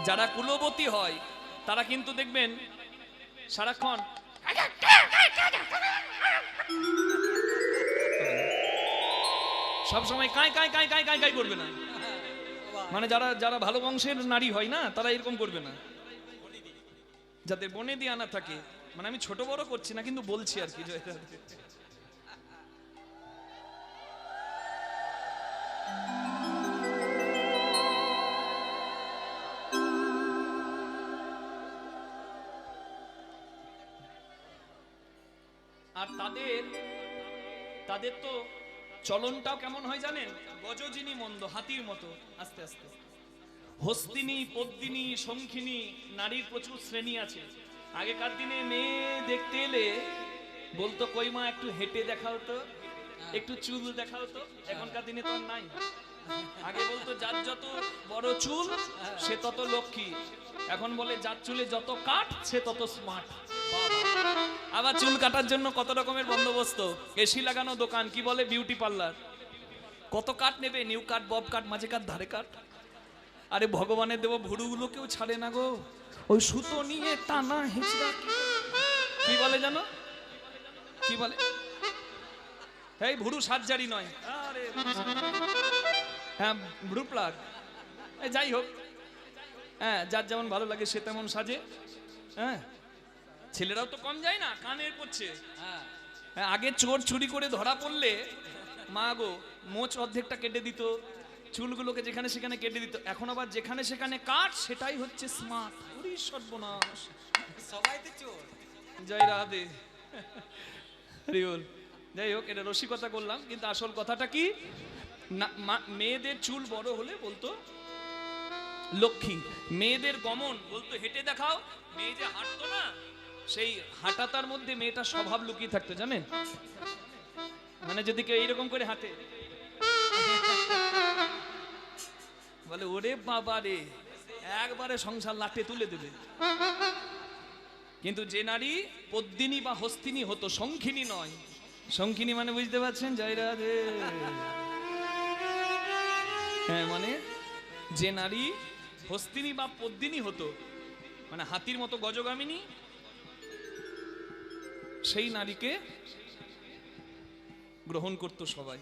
যারা কুলবতী হয় তারা কিন্তু দেখবেন সারাক্ষণ সব সময় কাই কাই কাই কাই কাই কাই করবে না, মানে যারা যারা ভালো বংশের নারী হয় না তারা এরকম করবে না। যাদের বনে দিয়ে আনা থাকে, মানে আমি ছোট বড় করছি না কিন্তু বলছি আর কি। আর তাদের তাদের তো চলনটাও কেমন হয় জানেন? গজজিনী মন্দ, হাতির মতো আস্তে আস্তে। হস্তিনী, পদ্মিনী, শঙ্খিনী নারীর প্রচুর শ্রেণী আছে। আগেকার দিনে মেয়ে দেখতে এলে বলতো কই মা একটু হেঁটে দেখাও তো, একটু চুল দেখাও তো। এখনকার দিনে তো নাই। আগে বলতো যার যত বড় চুল সে তত লক্ষ্মী, এখন বলে যার চুলে যত কাট সে তত স্মার্ট। আবার চুল কাটার জন্য কত রকমের বন্দোবস্ত, এসি লাগানো দোকান, কি বলে বিউটি পার্লার। কত কাট নেবে, নিউ কাট, বব কাট, মাঝে কাট, ধারে কাট। আরে ভগবানের দেব ভুরুগুলো কেউ ছাড়ে না গো, ওই সুতো নিয়ে টানা হেঁচড়া। কি বলে জানো, কি বলে? এই ভুরু সার্জারি নয়, আরে হ্যাঁ ভ্রু প্লাগ। যাই হোক, হ্যাঁ যার যেমন ভালো লাগে সে তেমন সাজে। হ্যাঁ ছেলেরাও তো কম যায় না, কানের করছে। আগে চোর চুরি করে ধরা পড়লে মা গো মোচ অর্ধেকটা কেটে দিত, চুলগুলোকে যেখানে সেখানে কেটে দিত। এখন আবার যেখানে সেখানে কাট, সেটাই হচ্ছে স্মার্ট। ওরে সর্বনাশ, সবাই তো চোর। জয় রাধে, হরি বল। যাই হোক, এটা রসিকতা করলাম, কিন্তু আসল কথাটা কি, মেয়েদের চুল বড় হলে বলতো লক্ষ্মী, মেয়েদের গমন বলতো হেঁটে দেখাও। মেয়ে যে হাঁটতো না, সেই হাঁটাতার মধ্যে মেয়েটা স্বভাব লুকিয়ে থাকতো জানেন। মানে যদি কেউ এইরকম করে হাঁটে, বলে ওরে বাবা রে, একবারে সংসার লাটে তুলে দেবে। কিন্তু যে নারী পদ্মিনী বা হস্তিনী হতো, শঙ্খিনী নয়। শঙ্খিনী মানে বুঝতে পারছেন? জয় রাধে। হ্যাঁ, মানে যে নারী হস্তিনী বা পদ্মিনী হতো, মানে হাতির মতো গজগামিনী, সেই নারীকে গ্রহণ করতো সবাই।